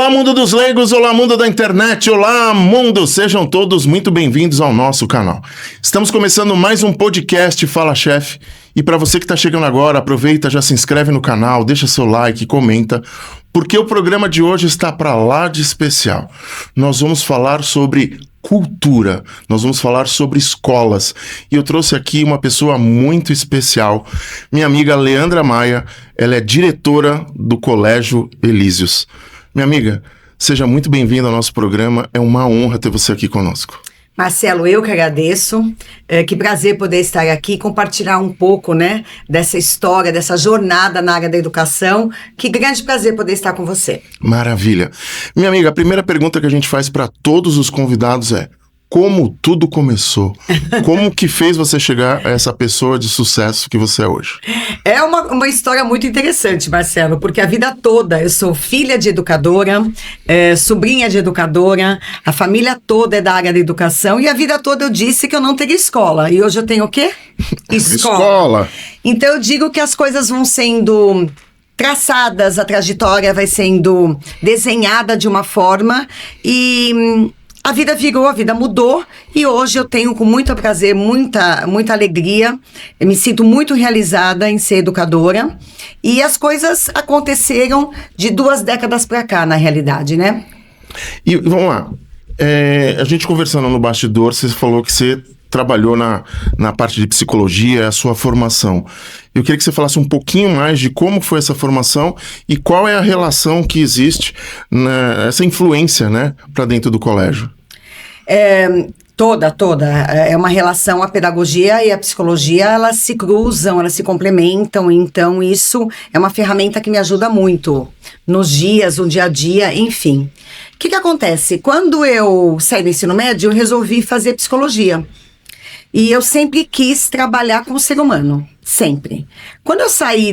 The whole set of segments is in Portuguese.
Olá, mundo dos leigos, olá, mundo da internet, olá, mundo! Sejam todos muito bem-vindos ao nosso canal. Estamos começando mais um podcast Fala Chef. E para você que está chegando agora, aproveita, já se inscreve no canal, deixa seu like, comenta, porque o programa de hoje está para lá de especial. Nós vamos falar sobre cultura, nós vamos falar sobre escolas. E eu trouxe aqui uma pessoa muito especial, minha amiga Leandra Maia. Ela é diretora do Colégio Elísios. Minha amiga, seja muito bem-vinda ao nosso programa, é uma honra ter você aqui conosco. Marcelo, eu que agradeço, que prazer poder estar aqui e compartilhar um pouco, dessa história, dessa jornada na área da educação. Que grande prazer poder estar com você. Maravilha. Minha amiga, a primeira pergunta que a gente faz para todos os convidados é: como tudo começou? Como que fez você chegar a essa pessoa de sucesso que você é hoje? É uma história muito interessante, Marcelo, porque a vida toda eu sou filha de educadora, sobrinha de educadora, a família toda é da área da educação e a vida toda eu disse que eu não teria escola. E hoje eu tenho o quê? Escola. Então eu digo que as coisas vão sendo traçadas, a trajetória vai sendo desenhada de uma forma e a vida virou, a vida mudou e hoje eu tenho com muito prazer, muita alegria, eu me sinto muito realizada em ser educadora e as coisas aconteceram de 2 décadas para cá, na realidade, né? E vamos lá, a gente conversando no bastidor, você falou que você trabalhou na parte de psicologia, a sua formação. Eu queria que você falasse um pouquinho mais de como foi essa formação e qual é a relação que existe, essa influência, para dentro do colégio. Toda. É uma relação, a pedagogia e a psicologia, elas se cruzam, elas se complementam, então isso é uma ferramenta que me ajuda muito nos dias, no dia a dia, enfim. O que acontece? Quando eu saí do ensino médio, eu resolvi fazer psicologia. E eu sempre quis trabalhar com o ser humano, sempre. Quando eu saí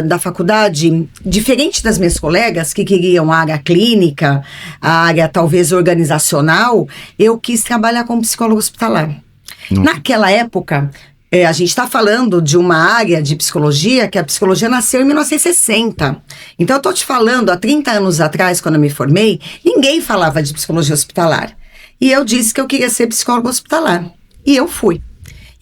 da faculdade, diferente das minhas colegas que queriam a área clínica, a área talvez organizacional, eu quis trabalhar como psicólogo hospitalar. Naquela época, a gente está falando de uma área de psicologia, que a psicologia nasceu em 1960. Então eu estou te falando, há 30 anos atrás, quando eu me formei, ninguém falava de psicologia hospitalar. E eu disse que eu queria ser psicólogo hospitalar. E eu fui.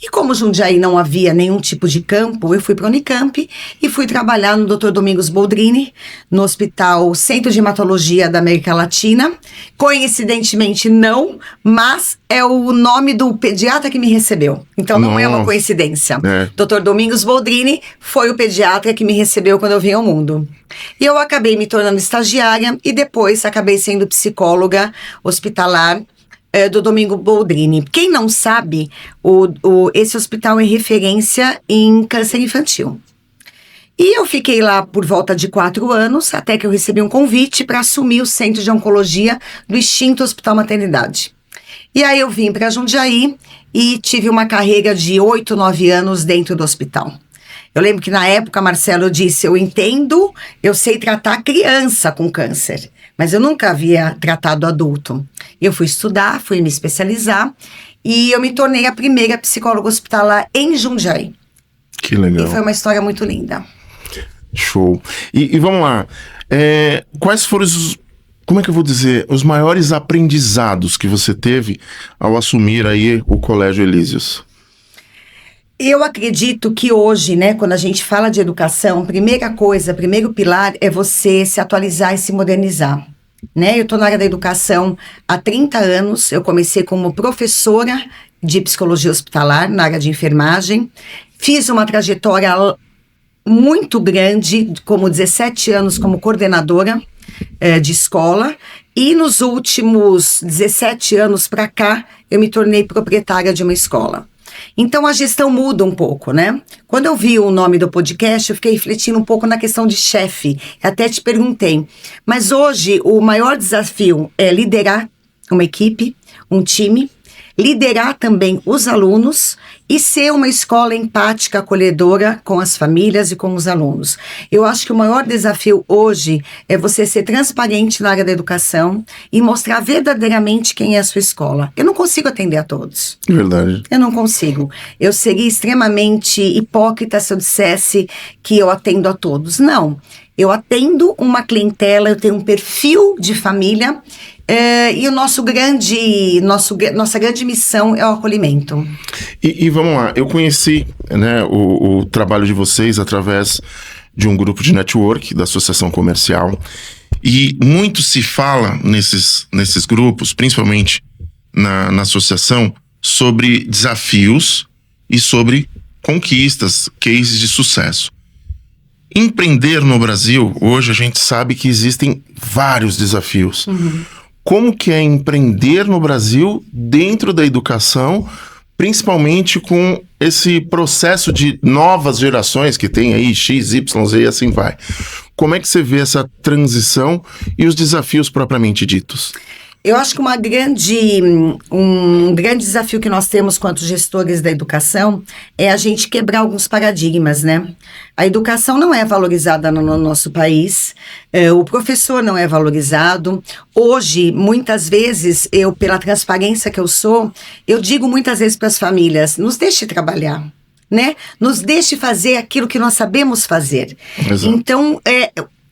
E como Jundiaí não havia nenhum tipo de campo, eu fui para a Unicamp e fui trabalhar no Dr. Domingos Boldrini, no Hospital Centro de Hematologia da América Latina. Coincidentemente não, mas é o nome do pediatra que me recebeu. Então não é uma coincidência. Dr. Domingos Boldrini foi o pediatra que me recebeu quando eu vim ao mundo. E eu acabei me tornando estagiária e depois acabei sendo psicóloga hospitalar do Domingo Boldrini. Quem não sabe, esse hospital é referência em câncer infantil. E eu fiquei lá por volta de 4 anos, até que eu recebi um convite para assumir o Centro de Oncologia do extinto Hospital Maternidade. E aí eu vim para Jundiaí e tive uma carreira de 8, 9 anos dentro do hospital. Eu lembro que na época, Marcelo, eu disse, eu sei tratar criança com câncer, mas eu nunca havia tratado adulto. Eu fui estudar, fui me especializar e eu me tornei a primeira psicóloga hospitalar em Jundiaí. Que legal. E foi uma história muito linda. Show. E vamos lá, quais foram os maiores aprendizados que você teve ao assumir aí o Colégio Elísios? Eu acredito que hoje, quando a gente fala de educação, primeiro pilar é você se atualizar e se modernizar. Eu estou na área da educação há 30 anos, eu comecei como professora de psicologia hospitalar, na área de enfermagem, fiz uma trajetória muito grande, como 17 anos como coordenadora de escola, e nos últimos 17 anos para cá, eu me tornei proprietária de uma escola. Então a gestão muda um pouco, Quando eu vi o nome do podcast, eu fiquei refletindo um pouco na questão de chefe. Até te perguntei. Mas hoje o maior desafio é liderar uma equipe, um time, liderar também os alunos e ser uma escola empática, acolhedora com as famílias e com os alunos. Eu acho que o maior desafio hoje é você ser transparente na área da educação e mostrar verdadeiramente quem é a sua escola. Eu não consigo atender a todos. Verdade. Eu não consigo. Eu seria extremamente hipócrita se eu dissesse que eu atendo a todos. Não. Eu atendo uma clientela, eu tenho um perfil de família, e nossa grande missão é o acolhimento. E vamos lá, eu conheci, né, o trabalho de vocês através de um grupo de network da Associação Comercial, e muito se fala nesses grupos, principalmente na associação, sobre desafios e sobre conquistas, cases de sucesso. Empreender no Brasil, hoje a gente sabe que existem vários desafios. Como que é empreender no Brasil dentro da educação, principalmente com esse processo de novas gerações que tem aí, X, Y, Z e assim vai. Como é que você vê essa transição e os desafios propriamente ditos? Eu acho que um grande desafio que nós temos quanto gestores da educação é a gente quebrar alguns paradigmas, né? A educação não é valorizada no nosso país, o professor não é valorizado. Hoje, muitas vezes, pela transparência que eu sou, eu digo muitas vezes para as famílias, nos deixe trabalhar, né? Nos deixe fazer aquilo que nós sabemos fazer. Exato. Então,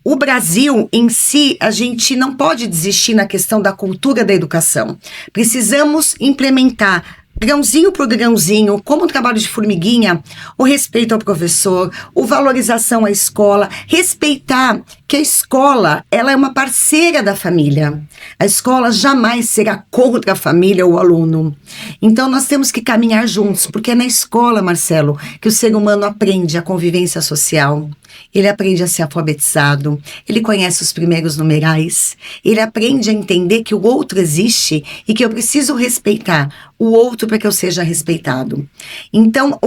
o Brasil em si, a gente não pode desistir na questão da cultura da educação. Precisamos implementar, grãozinho por grãozinho, como um trabalho de formiguinha, o respeito ao professor, a valorização à escola, respeitar que a escola, ela é uma parceira da família. A escola jamais será contra a família ou o aluno. Então, nós temos que caminhar juntos, porque é na escola, Marcelo, que o ser humano aprende a convivência social. Ele aprende a ser alfabetizado, ele conhece os primeiros numerais, ele aprende a entender que o outro existe e que eu preciso respeitar o outro para que eu seja respeitado. Então,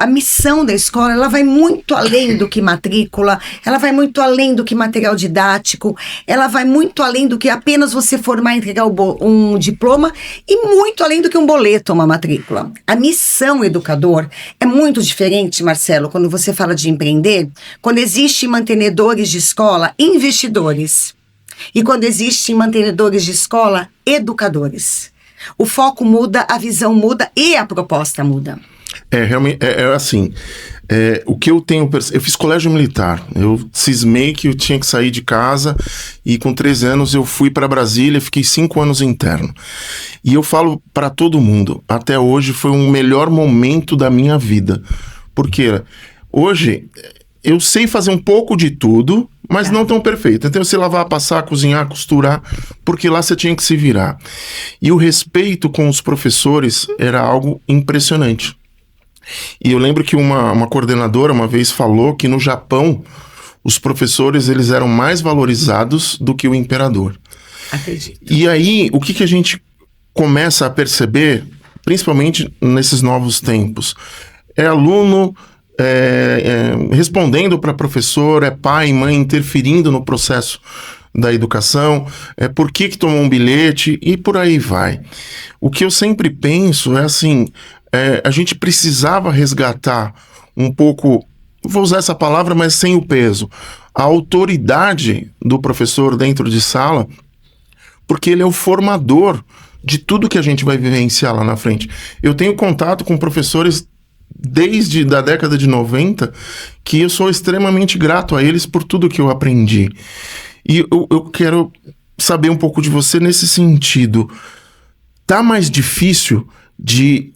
a missão da escola, ela vai muito além do que matrícula, ela vai muito além do que material didático, ela vai muito além do que apenas você formar e entregar um diploma e muito além do que um boleto ou uma matrícula. A missão educador é muito diferente, Marcelo, quando você fala de empreender, quando existem mantenedores de escola, investidores. E quando existem mantenedores de escola, educadores. O foco muda, a visão muda e a proposta muda. Realmente, assim, o que eu tenho... Eu fiz colégio militar, eu cismei que eu tinha que sair de casa e com 13 anos eu fui para Brasília, fiquei 5 anos interno. E eu falo para todo mundo, até hoje foi o melhor momento da minha vida. Porque hoje eu sei fazer um pouco de tudo, mas não tão perfeito. Então, você lavar, passar, cozinhar, costurar, porque lá você tinha que se virar. E o respeito com os professores era algo impressionante. E eu lembro que uma coordenadora uma vez falou que no Japão, os professores eles eram mais valorizados do que o imperador. Acredito. E aí, o que a gente começa a perceber, principalmente nesses novos tempos, é aluno... respondendo para professor, pai e mãe interferindo no processo da educação, por que tomou um bilhete e por aí vai. O que eu sempre penso é assim, a gente precisava resgatar um pouco, vou usar essa palavra, mas sem o peso, a autoridade do professor dentro de sala, porque ele é o formador de tudo que a gente vai vivenciar lá na frente. Eu tenho contato com professores desde da década de 90, que eu sou extremamente grato a eles por tudo que eu aprendi. E eu quero saber um pouco de você nesse sentido. Tá mais difícil de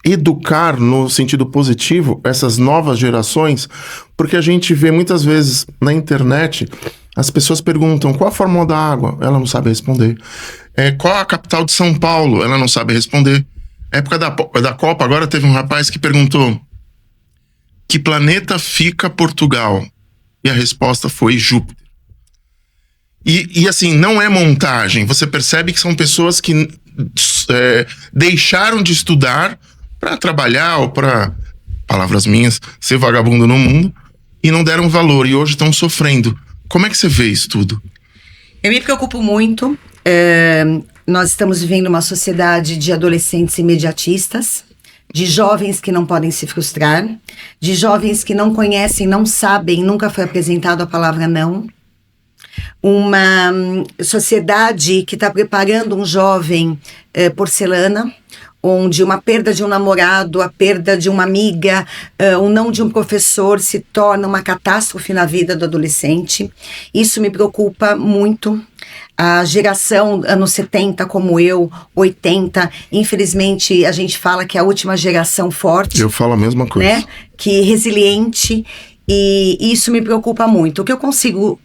educar no sentido positivo essas novas gerações? Porque a gente vê muitas vezes na internet, as pessoas perguntam qual a fórmula da água? Ela não sabe responder. Qual a capital de São Paulo? Ela não sabe responder. Época da Copa, agora teve um rapaz que perguntou: que planeta fica Portugal? E a resposta foi Júpiter. E assim, não é montagem. Você percebe que são pessoas que deixaram de estudar para trabalhar ou para, palavras minhas, ser vagabundo no mundo e não deram valor e hoje estão sofrendo. Como é que você vê isso tudo? Eu me preocupo muito. Nós estamos vivendo uma sociedade de adolescentes imediatistas, de jovens que não podem se frustrar, de jovens que não conhecem, não sabem, nunca foi apresentado a palavra não. Uma sociedade que está preparando um jovem porcelana, onde uma perda de um namorado, a perda de uma amiga, o não de um professor se torna uma catástrofe na vida do adolescente. Isso me preocupa muito. A geração anos 70 como eu, 80, infelizmente a gente fala que é a última geração forte. Eu falo a mesma coisa. Né? Que resiliente, e isso me preocupa muito. O que eu consigo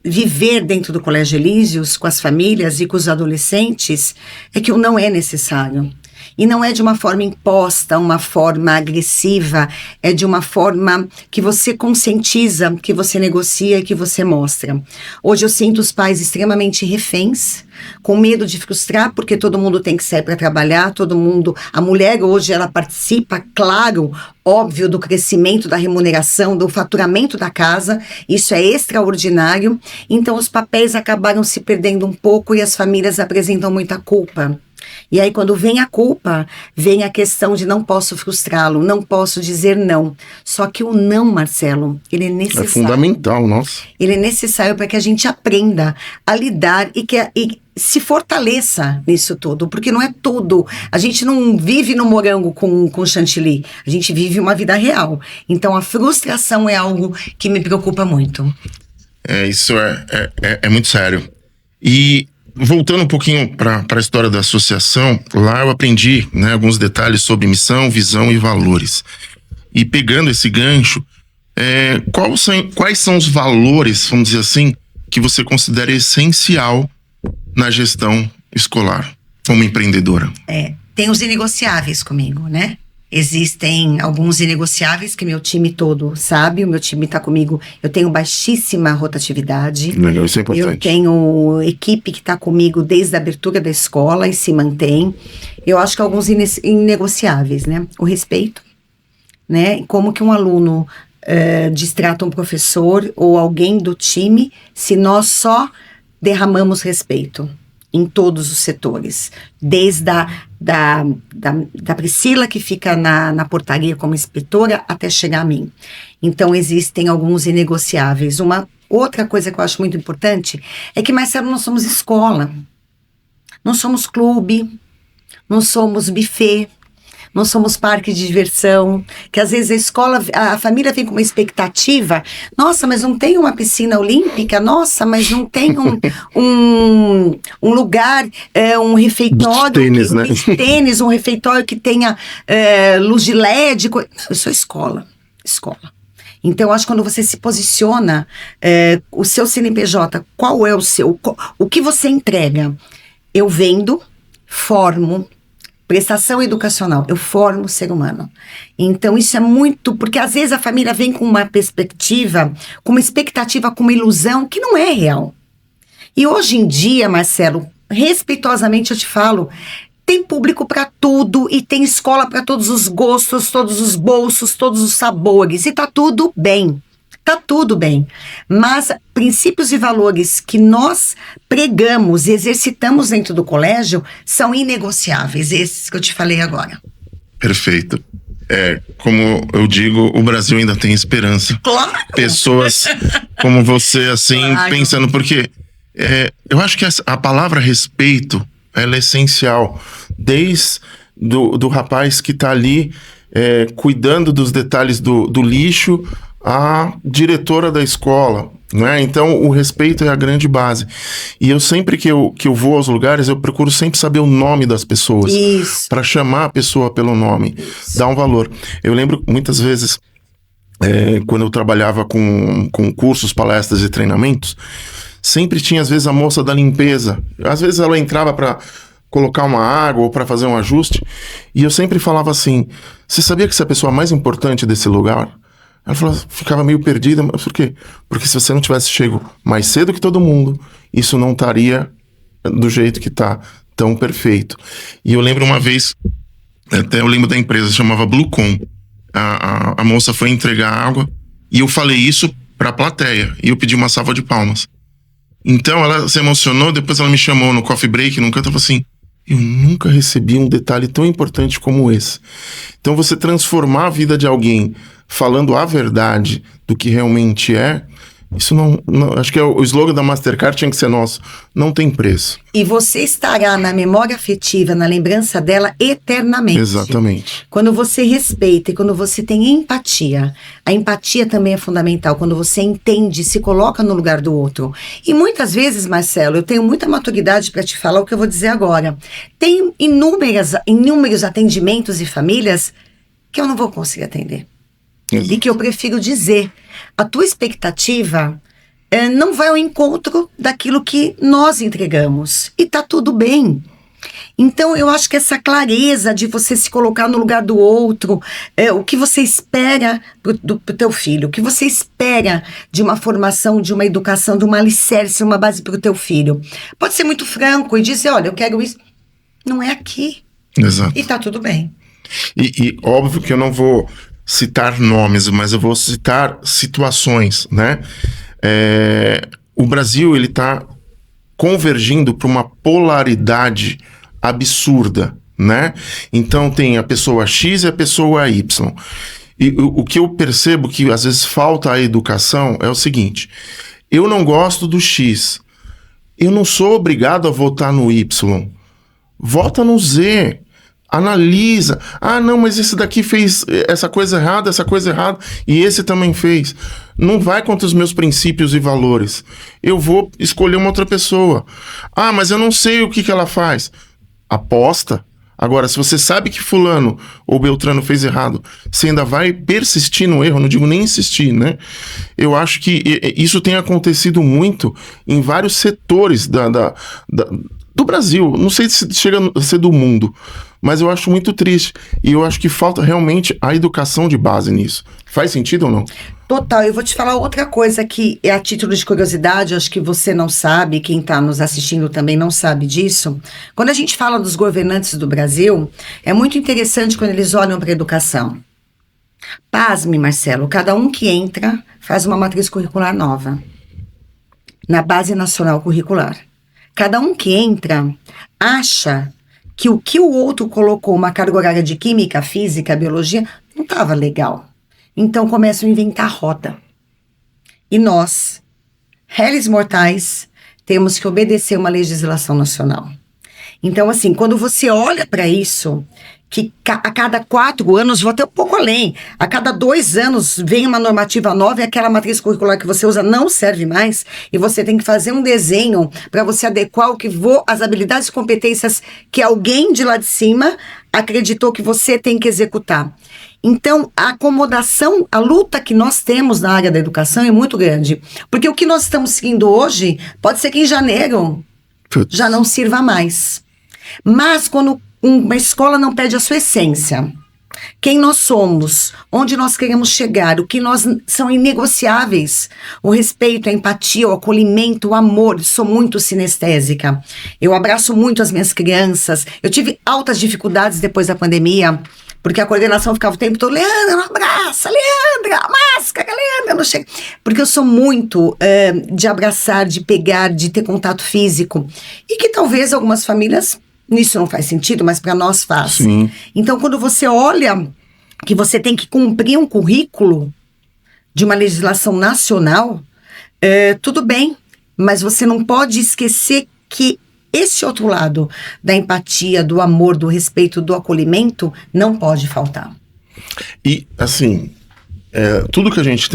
viver dentro do Colégio Elísios, com as famílias e com os adolescentes, é que o não é necessário. E não é de uma forma imposta, uma forma agressiva, é de uma forma que você conscientiza, que você negocia e que você mostra. Hoje eu sinto os pais extremamente reféns, com medo de frustrar, porque todo mundo tem que sair para trabalhar, todo mundo... A mulher hoje, ela participa, claro, óbvio, do crescimento, da remuneração, do faturamento da casa, isso é extraordinário. Então os papéis acabaram se perdendo um pouco e as famílias apresentam muita culpa. E aí quando vem a culpa, vem a questão de não posso frustrá-lo, não posso dizer não. Só que o não, Marcelo, ele é necessário. É fundamental, nossa. Ele é necessário para que a gente aprenda a lidar e se fortaleça nisso tudo, porque não é tudo. A gente não vive no morango com chantilly, a gente vive uma vida real. Então a frustração é algo que me preocupa muito. Isso é muito sério. E voltando um pouquinho para a história da associação, lá eu aprendi, né, alguns detalhes sobre missão, visão e valores. E pegando esse gancho, quais são os valores, vamos dizer assim, que você considera essencial na gestão escolar, como empreendedora? Tem os inegociáveis comigo, né? Existem alguns inegociáveis que meu time todo sabe, o meu time está comigo, eu tenho baixíssima rotatividade. Legal, isso é importante. Eu tenho equipe que está comigo desde a abertura da escola e se mantém. Eu acho que alguns inegociáveis, né? O respeito, né? Como que um aluno distrata um professor ou alguém do time se nós só derramamos respeito em todos os setores, desde da Priscila, que fica na portaria como inspetora, até chegar a mim. Então, existem alguns inegociáveis. Uma outra coisa que eu acho muito importante é que, Marcelo, nós somos escola, não somos clube, não somos buffet, não somos parque de diversão, que às vezes a escola, a família vem com uma expectativa, nossa, mas não tem uma piscina olímpica, nossa, mas não tem um lugar, um refeitório, tênis, né? Tênis, um refeitório que tenha luz de LED, eu sou escola. Então, eu acho que quando você se posiciona, o seu CNPJ, qual é o que você entrega? Eu vendo, formo, prestação educacional, eu formo o ser humano. Então isso é muito, porque às vezes a família vem com uma perspectiva, com uma expectativa, com uma ilusão que não é real. E hoje em dia, Marcelo, respeitosamente eu te falo, tem público para tudo e tem escola para todos os gostos, todos os bolsos, todos os sabores, e tá tudo bem. Tá tudo bem, mas princípios e valores que nós pregamos e exercitamos dentro do colégio são inegociáveis, esses que eu te falei agora. Perfeito. Como eu digo, o Brasil ainda tem esperança. Claro! Pessoas como você, assim, claro. Pensando, porque eu acho que a palavra respeito, ela é essencial, desde do rapaz que tá ali cuidando dos detalhes do lixo, a diretora da escola, né? Então o respeito é a grande base. E eu sempre que eu vou aos lugares, eu procuro sempre saber o nome das pessoas, para chamar a pessoa pelo nome, dar um valor. Eu lembro muitas vezes, quando eu trabalhava com cursos, palestras e treinamentos, sempre tinha às vezes a moça da limpeza, às vezes ela entrava para colocar uma água ou para fazer um ajuste, e eu sempre falava assim: você sabia que você é a pessoa mais importante desse lugar? Ela ficava meio perdida, mas por quê? Porque se você não tivesse chego mais cedo que todo mundo, isso não estaria do jeito que tá, tão perfeito. E eu lembro uma vez, até eu lembro da empresa, chamava Bluecon. A moça foi entregar água e eu falei isso pra plateia, e eu pedi uma salva de palmas. Então ela se emocionou, depois ela me chamou no coffee break, num canto, ela falou assim: eu nunca recebi um detalhe tão importante como esse. Então você transformar a vida de alguém falando a verdade do que realmente Isso acho que o slogan da Mastercard tinha que ser nosso. Não tem preço. E você estará na memória afetiva, na lembrança dela eternamente. Exatamente. Quando você respeita e quando você tem empatia. A empatia também é fundamental. Quando você entende, se coloca no lugar do outro. E muitas vezes, Marcelo, eu tenho muita maturidade para te falar o que eu vou dizer agora. Tem inúmeros atendimentos e famílias que eu não vou conseguir atender. Exato. E que eu prefiro dizer, a tua expectativa não vai ao encontro daquilo que nós entregamos. E tá tudo bem. Então, eu acho que essa clareza de você se colocar no lugar do outro, o que você espera pro teu filho, o que você espera de uma formação, de uma educação, de uma alicerce, uma base pro teu filho. Pode ser muito franco e dizer, olha, eu quero isso. Não é aqui. Exato. E tá tudo bem. E óbvio que eu não vou citar nomes, mas eu vou citar situações, né? O Brasil, ele tá convergindo para uma polaridade absurda, né? Então tem a pessoa X e a pessoa Y. E o que eu percebo que às vezes falta a educação é o seguinte: eu não gosto do X, eu não sou obrigado a votar no Y. Vota no Z. Analisa. Ah, não, mas esse daqui fez essa coisa errada, e esse também fez. Não vai contra os meus princípios e valores. Eu vou escolher uma outra pessoa. Ah, mas eu não sei o que ela faz. Aposta. Agora, se você sabe que fulano ou Beltrano fez errado, você ainda vai persistir no erro, não digo nem insistir, né? Eu acho que isso tem acontecido muito em vários setores do Brasil. Não sei se chega a ser do mundo, mas eu acho muito triste. E eu acho que falta realmente a educação de base nisso. Faz sentido ou não? Total. Eu vou te falar outra coisa que é a título de curiosidade, acho que você não sabe, quem está nos assistindo também não sabe disso. Quando a gente fala dos governantes do Brasil, é muito interessante quando eles olham para a educação. Pasme, Marcelo, cada um que entra faz uma matriz curricular nova, na base nacional curricular. Cada um que entra acha que o que o outro colocou, uma carga horária de química, física, biologia, não estava legal. Então começam a inventar roda. E nós, réis mortais, temos que obedecer uma legislação nacional. Então, assim, quando você olha para isso, que a cada 4 anos, vou até um pouco além, a cada 2 anos vem uma normativa nova e aquela matriz curricular que você usa não serve mais, e você tem que fazer um desenho para você adequar as habilidades e competências que alguém de lá de cima acreditou que você tem que executar. Então, a acomodação, a luta que nós temos na área da educação é muito grande. Porque o que nós estamos seguindo hoje, pode ser que em janeiro já não sirva mais. Mas quando uma escola não perde a sua essência, quem nós somos, onde nós queremos chegar, o que são inegociáveis, o respeito, a empatia, o acolhimento, o amor. Sou muito sinestésica. Eu abraço muito as minhas crianças. Eu tive altas dificuldades depois da pandemia, porque a coordenação ficava o tempo todo, Leandra, não abraça, Leandra, máscara, Leandra, não chega. Porque eu sou muito de abraçar, de pegar, de ter contato físico. E que talvez algumas famílias, nisso não faz sentido, mas para nós faz. Sim. Então, quando você olha que você tem que cumprir um currículo de uma legislação nacional, tudo bem, mas você não pode esquecer que esse outro lado da empatia, do amor, do respeito, do acolhimento, não pode faltar. E, assim, tudo que a gente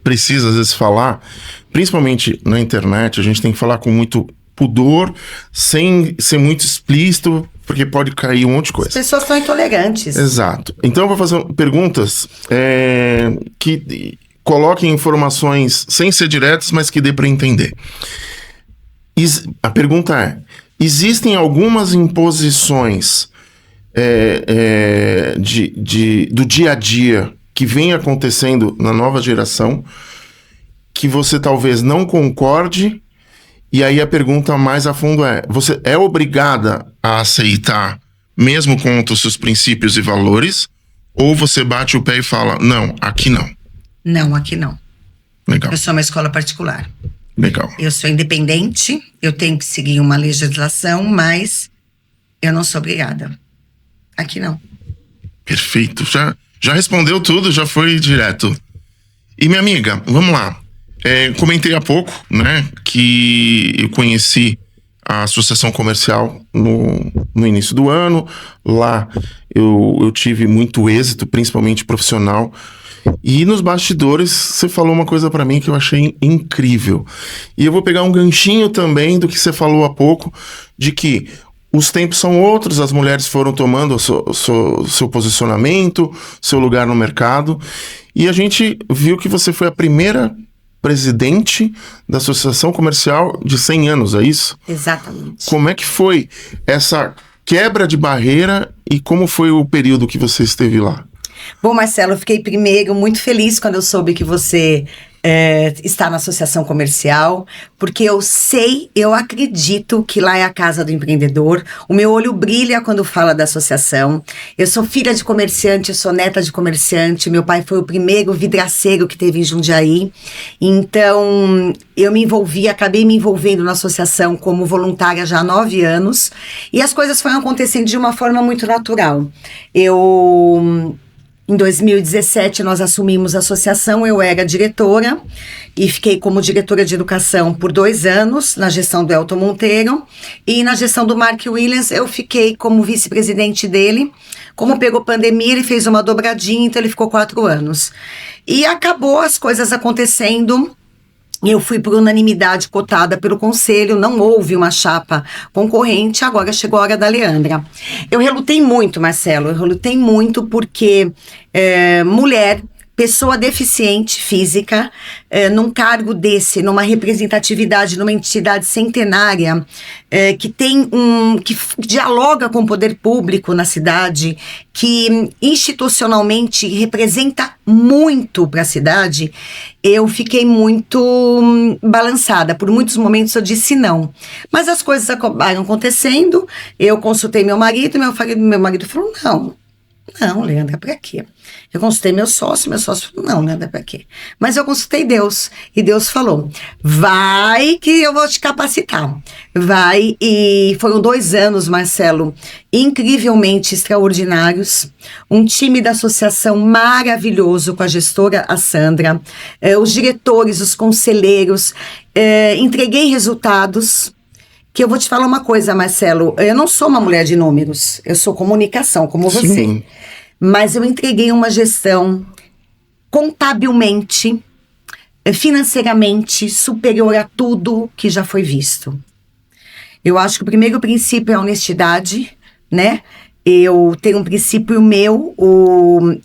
precisa, às vezes, falar, principalmente na internet, a gente tem que falar com muito pudor, sem ser muito explícito, porque pode cair um monte de coisa. As pessoas são intolerantes. Exato. Então, eu vou fazer perguntas que coloquem informações sem ser diretas, mas que dê para entender. A pergunta é: existem algumas imposições do dia a dia que vem acontecendo na nova geração que você talvez não concorde? E aí a pergunta mais a fundo é: você é obrigada a aceitar mesmo contra os seus princípios e valores? Ou você bate o pé e fala: não, aqui não? Não, aqui não. Legal. Eu sou uma escola particular. Legal. Eu sou independente, eu tenho que seguir uma legislação, mas eu não sou obrigada. Aqui não. Perfeito. Já respondeu tudo, já foi direto. E minha amiga, vamos lá. Comentei há pouco, né, que eu conheci a associação comercial no início do ano. Lá eu tive muito êxito, principalmente profissional. E nos bastidores você falou uma coisa pra mim que eu achei incrível. E eu vou pegar um ganchinho também do que você falou há pouco, de que os tempos são outros, as mulheres foram tomando o seu posicionamento, seu lugar no mercado. E a gente viu que você foi a primeira presidente da Associação Comercial de 100 anos, é isso? Exatamente. Como é que foi essa quebra de barreira e como foi o período que você esteve lá? Bom, Marcelo, eu fiquei primeiro muito feliz quando eu soube que você está na Associação Comercial, porque eu acredito que lá é a casa do empreendedor. O meu olho brilha quando fala da associação. Eu sou filha de comerciante, eu sou neta de comerciante. Meu pai foi o primeiro vidraceiro que teve em Jundiaí. Então, eu acabei me envolvendo na associação como voluntária já há 9 anos. E as coisas foram acontecendo de uma forma muito natural. Em 2017, nós assumimos a associação, eu era diretora e fiquei como diretora de educação por 2 anos, na gestão do Elton Monteiro, e na gestão do Mark Williams eu fiquei como vice-presidente dele. Como pegou pandemia, ele fez uma dobradinha, então ele ficou 4 anos. E acabou as coisas acontecendo. Eu fui por unanimidade cotada pelo conselho, não houve uma chapa concorrente, agora chegou a hora da Leandra. Eu relutei muito, Marcelo, porque mulher, pessoa deficiente física, num cargo desse, numa representatividade, numa entidade centenária, que dialoga com o poder público na cidade, que institucionalmente representa muito para a cidade, eu fiquei muito balançada. Por muitos momentos eu disse não. Mas as coisas acabaram acontecendo, eu consultei meu marido falou, não, Leandra, pra quê? Eu consultei meu sócio falou, não, Leandra, pra quê? Mas eu consultei Deus, e Deus falou, vai que eu vou te capacitar. Vai, e foram 2 anos, Marcelo, incrivelmente extraordinários, um time da associação maravilhoso com a gestora, a Sandra, os diretores, os conselheiros, entreguei resultados. Que eu vou te falar uma coisa, Marcelo, eu não sou uma mulher de números, eu sou comunicação, como você. Sim. Mas eu entreguei uma gestão contabilmente, financeiramente, superior a tudo que já foi visto. Eu acho que o primeiro princípio é a honestidade, né? Eu tenho um princípio meu,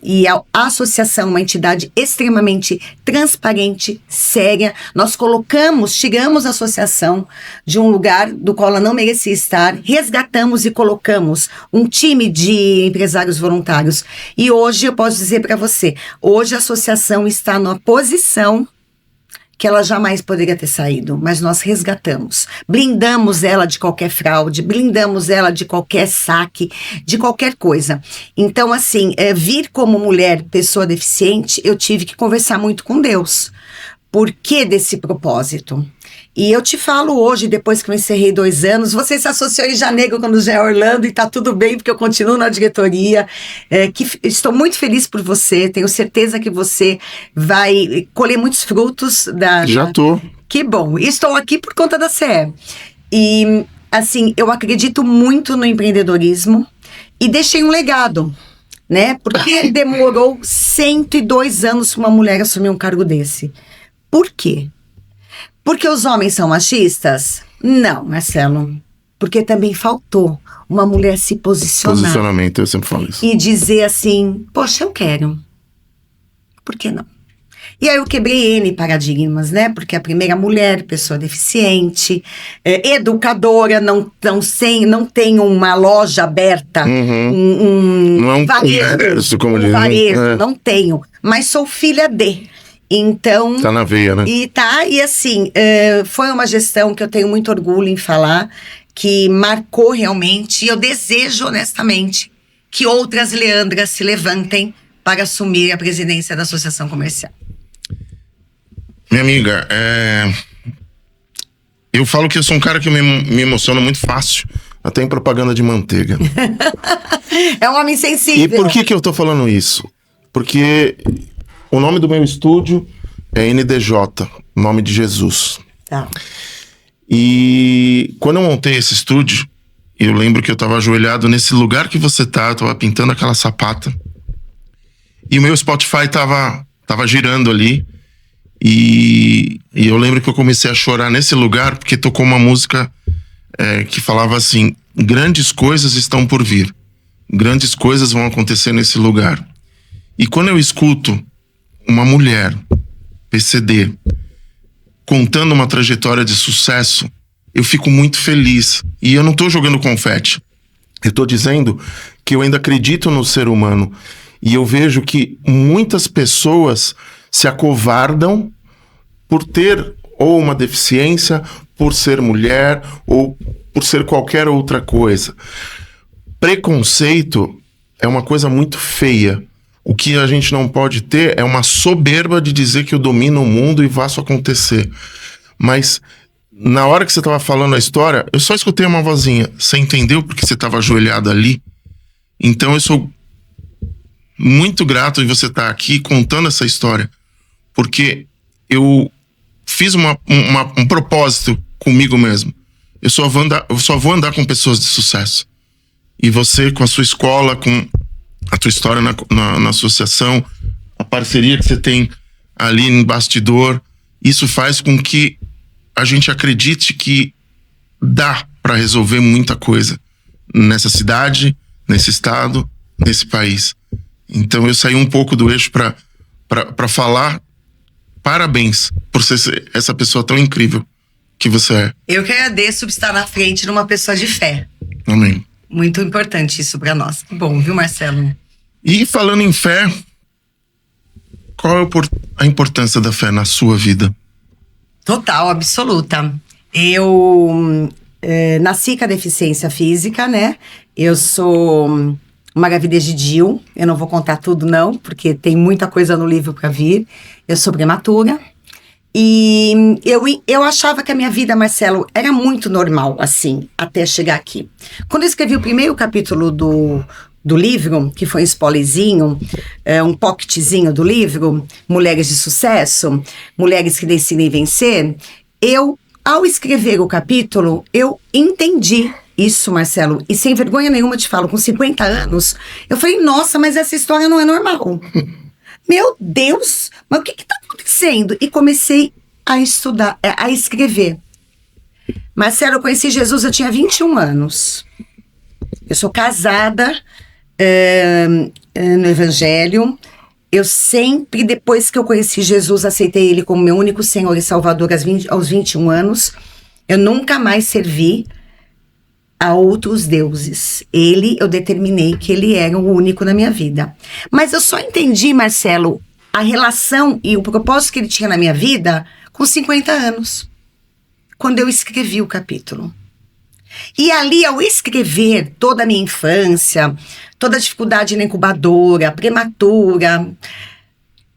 e a associação é uma entidade extremamente transparente, séria. Nós tiramos a associação de um lugar do qual ela não merecia estar, resgatamos e colocamos um time de empresários voluntários. E hoje eu posso dizer para você, hoje a associação está numa posição que ela jamais poderia ter saído, mas nós resgatamos. Blindamos ela de qualquer fraude, blindamos ela de qualquer saque, de qualquer coisa. Então, assim, vir como mulher, pessoa deficiente, eu tive que conversar muito com Deus. Por que desse propósito? E eu te falo hoje, depois que eu encerrei 2 anos, você se associou em janeiro quando já é Orlando e tá tudo bem, porque eu continuo na diretoria, estou muito feliz por você, tenho certeza que você vai colher muitos frutos Já tô. Que bom, estou aqui por conta da CE. E, assim, eu acredito muito no empreendedorismo e deixei um legado, né? Porque demorou 102 anos para uma mulher assumir um cargo desse. Por quê? Porque os homens são machistas? Não, Marcelo. Porque também faltou uma mulher se posicionar. Posicionamento, eu sempre falo isso. E dizer assim, poxa, eu quero. Por que não? E aí eu quebrei N paradigmas, né? Porque a primeira mulher, pessoa deficiente, educadora, não tem uma loja aberta, não é um varejo, como dizem. Varejo, não tenho. Mas sou filha de... Então... Tá na veia, né? E assim, foi uma gestão que eu tenho muito orgulho em falar, que marcou realmente, e eu desejo honestamente que outras Leandras se levantem para assumir a presidência da Associação Comercial. Minha amiga, eu falo que eu sou um cara que me emociona muito fácil, até em propaganda de manteiga. É um homem sensível. E por que eu tô falando isso? Porque... o nome do meu estúdio É NDJ, nome de Jesus. Tá. E quando eu montei esse estúdio, eu lembro que eu tava ajoelhado nesse lugar que você tá, eu tava pintando aquela sapata. E o meu Spotify tava girando ali. E eu lembro que eu comecei a chorar nesse lugar, porque tocou uma música que falava assim: grandes coisas estão por vir. Grandes coisas vão acontecer nesse lugar. E quando eu escuto uma mulher, PCD, contando uma trajetória de sucesso, eu fico muito feliz. E eu não tô jogando confete. Eu tô dizendo que eu ainda acredito no ser humano. E eu vejo que muitas pessoas se acovardam por ter ou uma deficiência, por ser mulher, ou por ser qualquer outra coisa. Preconceito é uma coisa muito feia. O que a gente não pode ter é uma soberba de dizer que eu domino o mundo e faço acontecer. Mas na hora que você estava falando a história, eu só escutei uma vozinha. Você entendeu porque você estava ajoelhado ali? Então eu sou muito grato de você estar aqui contando essa história. Porque eu fiz um propósito comigo mesmo. Eu só vou andar com pessoas de sucesso. E você, com a sua escola, com a tua história na associação, a parceria que você tem ali no bastidor, isso faz com que a gente acredite que dá para resolver muita coisa nessa cidade, nesse estado, nesse país. Então eu saí um pouco do eixo para falar parabéns por ser essa pessoa tão incrível que você é. Eu que agradeço por estar na frente de uma pessoa de fé. Amém. Muito importante isso para nós. Bom, viu, Marcelo? E falando em fé, qual é a importância da fé na sua vida? Total, absoluta. Eu nasci com a deficiência física, né? Eu sou uma gravidez de DIU. Eu não vou contar tudo, não, porque tem muita coisa no livro para vir. Eu sou prematura. E eu achava que a minha vida, Marcelo, era muito normal, assim, até chegar aqui. Quando eu escrevi o primeiro capítulo do livro, que foi um spoilerzinho, um pocketzinho do livro, Mulheres de Sucesso, Mulheres que Decidem Vencer, ao escrever o capítulo, eu entendi isso, Marcelo, e sem vergonha nenhuma te falo, com 50 anos, eu falei, nossa, mas essa história não é normal. Meu Deus, mas o que está acontecendo? E comecei a estudar, a escrever. Marcelo, eu conheci Jesus, eu tinha 21 anos. Eu sou casada no Evangelho. Eu sempre, depois que eu conheci Jesus, aceitei Ele como meu único Senhor e Salvador aos 21 anos. Eu nunca mais servi a outros deuses. Eu determinei que ele era o único na minha vida. Mas eu só entendi, Marcelo, a relação e o propósito que ele tinha na minha vida com 50 anos, quando eu escrevi o capítulo. E ali, ao escrever toda a minha infância, toda a dificuldade na incubadora, prematura,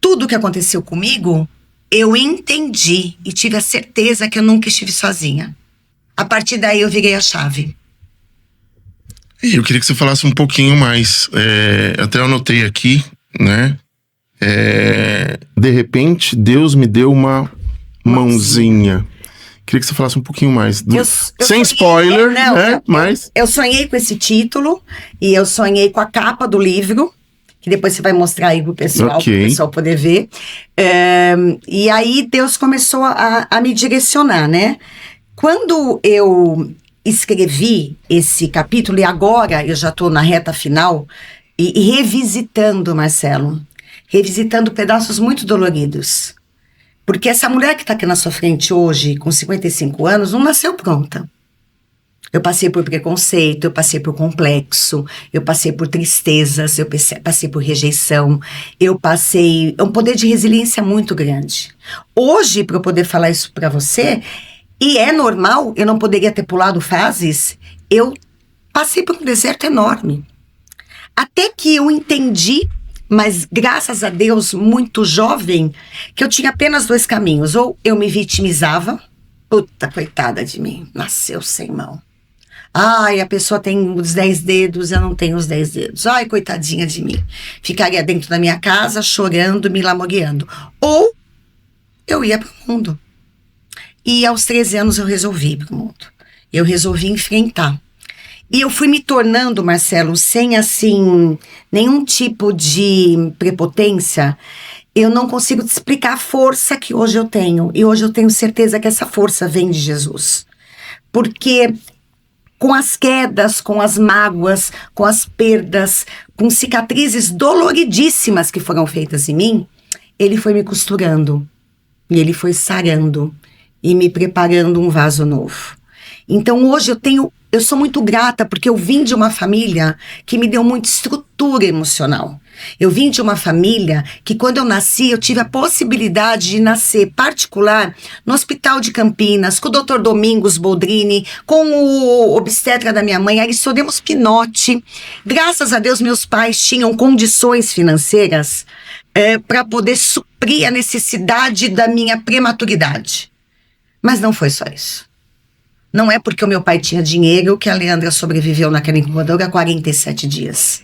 tudo que aconteceu comigo, eu entendi e tive a certeza que eu nunca estive sozinha. A partir daí, eu virei a chave. Eu queria que você falasse um pouquinho mais. Até eu anotei aqui, né? De repente, Deus me deu uma mãozinha. Queria que você falasse um pouquinho mais. Sem spoiler, né? Mas eu sonhei com esse título e eu sonhei com a capa do livro, que depois você vai mostrar aí pro pessoal, para o pessoal poder ver. E aí Deus começou a me direcionar, né? Quando eu escrevi esse capítulo, e agora eu já estou na reta final, e revisitando, Marcelo, revisitando pedaços muito doloridos. Porque essa mulher que está aqui na sua frente hoje, com 55 anos, não nasceu pronta. Eu passei por preconceito, eu passei por complexo, eu passei por tristezas, eu passei por rejeição, eu passei um poder de resiliência muito grande. Hoje, para eu poder falar isso para você, e é normal, eu não poderia ter pulado fases, eu passei por um deserto enorme. Até que eu entendi, mas graças a Deus, muito jovem, que eu tinha apenas 2 caminhos. Ou eu me vitimizava, puta, coitada de mim, nasceu sem mão. Ai, a pessoa tem os 10 dedos, eu não tenho os 10 dedos. Ai, coitadinha de mim. Ficaria dentro da minha casa, chorando, me lamoreando. Ou eu ia pro mundo. E aos 13 anos eu resolvi ir pro mundo. Eu resolvi enfrentar. E eu fui me tornando, Marcelo, sem assim, nenhum tipo de prepotência. Eu não consigo te explicar a força que hoje eu tenho. E hoje eu tenho certeza que essa força vem de Jesus. Porque com as quedas, com as mágoas, com as perdas, com cicatrizes doloridíssimas que foram feitas em mim, ele foi me costurando. E ele foi sarando e me preparando um vaso novo. Então hoje eu sou muito grata porque eu vim de uma família que me deu muita estrutura emocional. Eu vim de uma família que quando eu nasci, eu tive a possibilidade de nascer particular no Hospital de Campinas, com o Dr. Domingos Boldrini, com o obstetra da minha mãe, Aristodemos Pinotti. Graças a Deus, meus pais tinham condições financeiras para poder suprir a necessidade da minha prematuridade. Mas não foi só isso. Não é porque o meu pai tinha dinheiro que a Leandra sobreviveu naquela incubadora há 47 dias.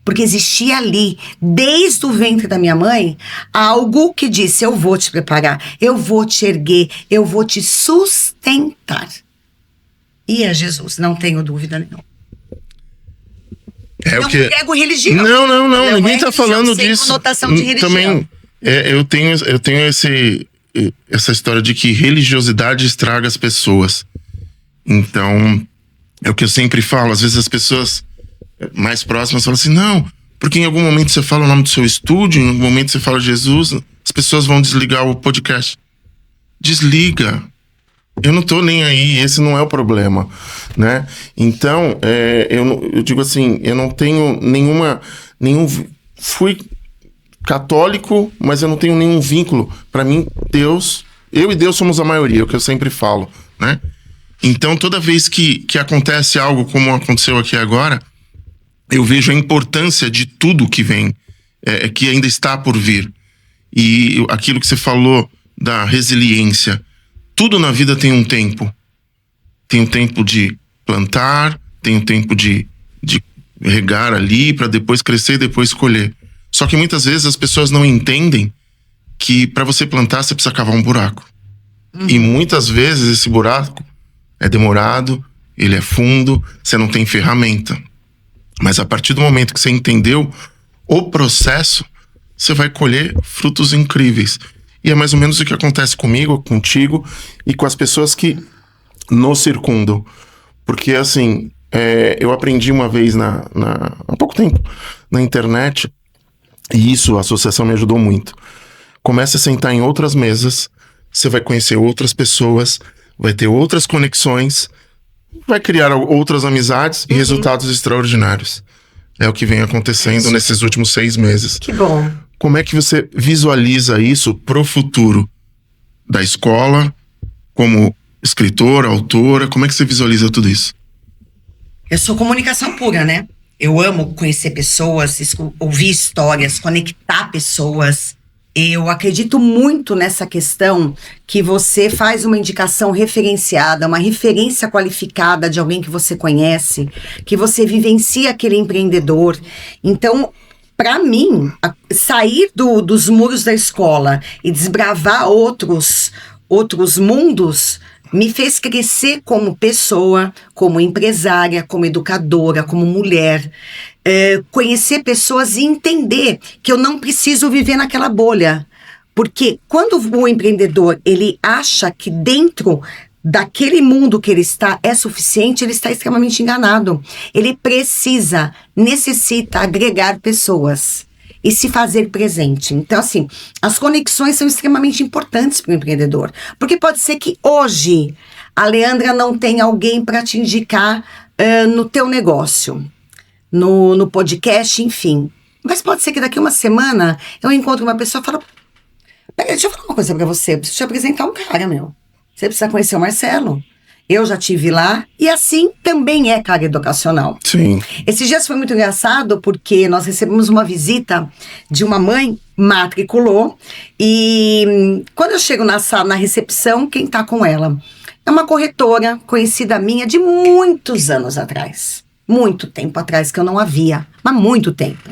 Porque existia ali, desde o ventre da minha mãe, algo que disse, eu vou te preparar, eu vou te erguer, eu vou te sustentar. E é Jesus, não tenho dúvida nenhuma. É não o que... prego religião. Não, ninguém tá falando disso. Conotação de religião. Também, eu tenho essa história de que religiosidade estraga as pessoas. Então, é o que eu sempre falo. Às vezes as pessoas mais próximas falam assim, não, porque em algum momento você fala o nome do seu estúdio, em algum momento você fala Jesus, as pessoas vão desligar o podcast. Desliga. Eu não tô nem aí, esse não é o problema, né? Então, eu digo assim, eu não tenho fui católico, mas eu não tenho nenhum vínculo. Para mim, Deus, eu e Deus somos a maioria, é o que eu sempre falo, né? Então, toda vez que acontece algo como aconteceu aqui agora, eu vejo a importância de tudo que vem, que ainda está por vir. E aquilo que você falou da resiliência, tudo na vida tem um tempo. Tem um tempo de plantar, tem um tempo de regar ali para depois crescer e depois colher. Só que muitas vezes as pessoas não entendem que para você plantar você precisa cavar um buraco. E muitas vezes esse buraco é demorado, ele é fundo, você não tem ferramenta. Mas a partir do momento que você entendeu o processo, você vai colher frutos incríveis. E é mais ou menos o que acontece comigo, contigo e com as pessoas que nos circundam. Porque, assim, eu aprendi uma vez há pouco tempo na internet, e isso, a associação me ajudou muito. Comece a sentar em outras mesas, você vai conhecer outras pessoas, vai ter outras conexões, vai criar outras amizades e resultados extraordinários. É o que vem acontecendo nesses últimos 6 meses. Que bom. Como é que você visualiza isso pro futuro da escola, como escritora, autora? Como é que você visualiza tudo isso? Eu sou comunicação pura, né? Eu amo conhecer pessoas, ouvir histórias, conectar pessoas. Eu acredito muito nessa questão que você faz uma indicação referenciada, uma referência qualificada de alguém que você conhece, que você vivencia aquele empreendedor. Então, para mim, sair dos muros da escola e desbravar outros mundos me fez crescer como pessoa, como empresária, como educadora, como mulher. Conhecer pessoas e entender que eu não preciso viver naquela bolha. Porque quando o empreendedor ele acha que dentro daquele mundo que ele está é suficiente, ele está extremamente enganado. Ele necessita agregar pessoas e se fazer presente. Então, assim, as conexões são extremamente importantes para o empreendedor. Porque pode ser que hoje a Leandra não tenha alguém para te indicar no teu negócio, no podcast, enfim. Mas pode ser que daqui uma semana eu encontre uma pessoa e falo, peraí, deixa eu falar uma coisa para você, eu preciso te apresentar um cara, meu. Você precisa conhecer o Marcelo. Eu já estive lá, e assim também é carga educacional. Sim. Esses dias foi muito engraçado, porque nós recebemos uma visita de uma mãe, matriculou, e quando eu chego na sala, na recepção, quem tá com ela? É uma corretora conhecida minha de muitos anos atrás. Muito tempo atrás, que eu não a via, mas muito tempo.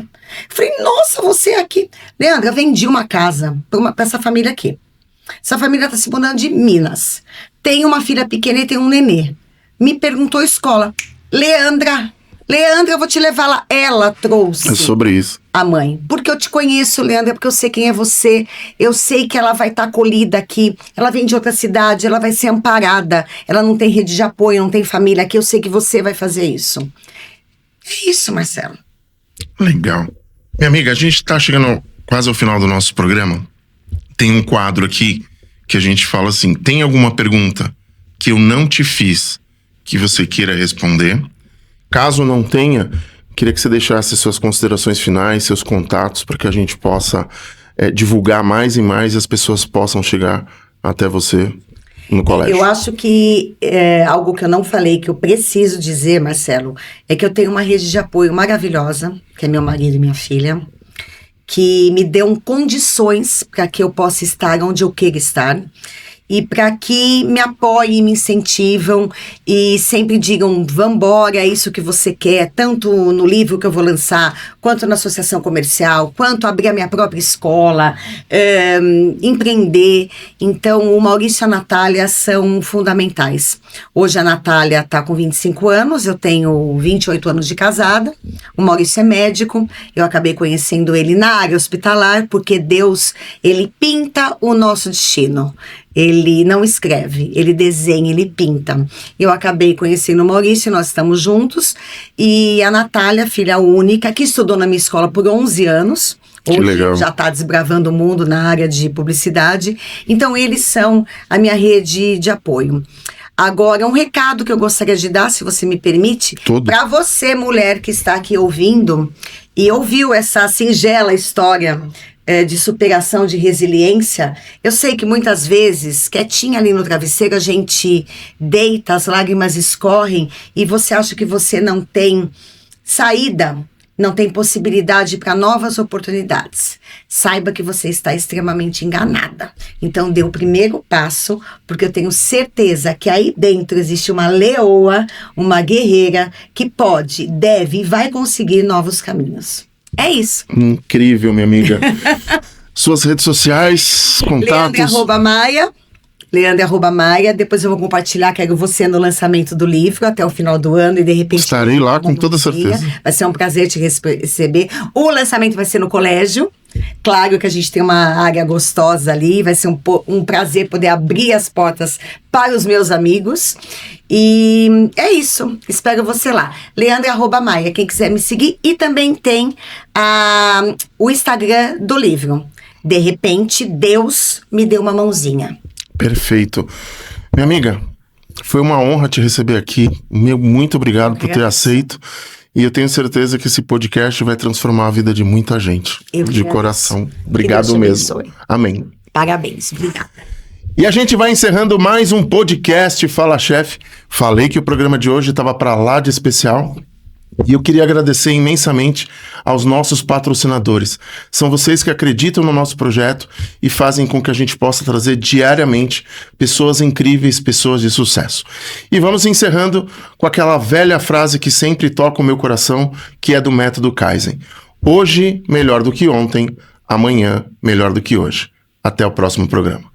Falei, nossa, você aqui. Leandra, vendi uma casa para essa família aqui. Essa família está se mudando de Minas. Tem uma filha pequena e tem um nenê. Me perguntou a escola. Leandra, eu vou te levar lá. Ela trouxe. É sobre isso. A mãe. Porque eu te conheço, Leandra, porque eu sei quem é você. Eu sei que ela vai estar acolhida aqui. Ela vem de outra cidade, ela vai ser amparada. Ela não tem rede de apoio, não tem família aqui. Eu sei que você vai fazer isso. É isso, Marcelo. Legal. Minha amiga, a gente está chegando quase ao final do nosso programa. Tem um quadro aqui que a gente fala assim, tem alguma pergunta que eu não te fiz que você queira responder? Caso não tenha, queria que você deixasse suas considerações finais, seus contatos, para que a gente possa divulgar mais e mais e as pessoas possam chegar até você no colégio. Eu acho que algo que eu não falei, que eu preciso dizer, Marcelo, é que eu tenho uma rede de apoio maravilhosa, que é meu marido e minha filha, que me dão condições para que eu possa estar onde eu queira estar. E para que me apoiem, me incentivam e sempre digam, vambora, é isso que você quer, tanto no livro que eu vou lançar, quanto na associação comercial, quanto abrir a minha própria escola, empreender. Então, o Maurício e a Natália são fundamentais. Hoje a Natália está com 25 anos, eu tenho 28 anos de casada, o Maurício é médico, eu acabei conhecendo ele na área hospitalar, porque Deus, ele pinta o nosso destino. Ele não escreve, ele desenha, ele pinta. Eu acabei conhecendo o Maurício, nós estamos juntos. E a Natália, filha única, que estudou na minha escola por 11 anos. Que legal. Já está desbravando o mundo na área de publicidade. Então, eles são a minha rede de apoio. Agora, um recado que eu gostaria de dar, se você me permite, para você, mulher que está aqui ouvindo e ouviu essa singela história de superação, de resiliência. Eu sei que muitas vezes, quietinha ali no travesseiro, a gente deita, as lágrimas escorrem e você acha que você não tem saída, não tem possibilidade para novas oportunidades. Saiba que você está extremamente enganada. Então dê o primeiro passo, porque eu tenho certeza que aí dentro existe uma leoa, uma guerreira que pode, deve e vai conseguir novos caminhos. É isso. Incrível, minha amiga. Suas redes sociais, contatos. Leandra@Maia. Depois eu vou compartilhar, quero você no lançamento do livro até o final do ano e de repente... Estarei lá com toda certeza. Vai ser um prazer te receber. O lançamento vai ser no colégio. Claro que a gente tem uma área gostosa ali, vai ser um prazer poder abrir as portas para os meus amigos. E é isso, espero você lá. Leandra@Maia, quem quiser me seguir. E também tem o Instagram do livro. De repente, Deus me deu uma mãozinha. Perfeito. Minha amiga, foi uma honra te receber aqui. Muito obrigado por ter aceito. E eu tenho certeza que esse podcast vai transformar a vida de muita gente. De coração. Obrigado mesmo. Amém. Parabéns. Obrigada. E a gente vai encerrando mais um podcast Fala Chefe. Falei que o programa de hoje estava para lá de especial. E eu queria agradecer imensamente aos nossos patrocinadores. São vocês que acreditam no nosso projeto e fazem com que a gente possa trazer diariamente pessoas incríveis, pessoas de sucesso. E vamos encerrando com aquela velha frase que sempre toca o meu coração, que é do método Kaizen. Hoje, melhor do que ontem. Amanhã, melhor do que hoje. Até o próximo programa.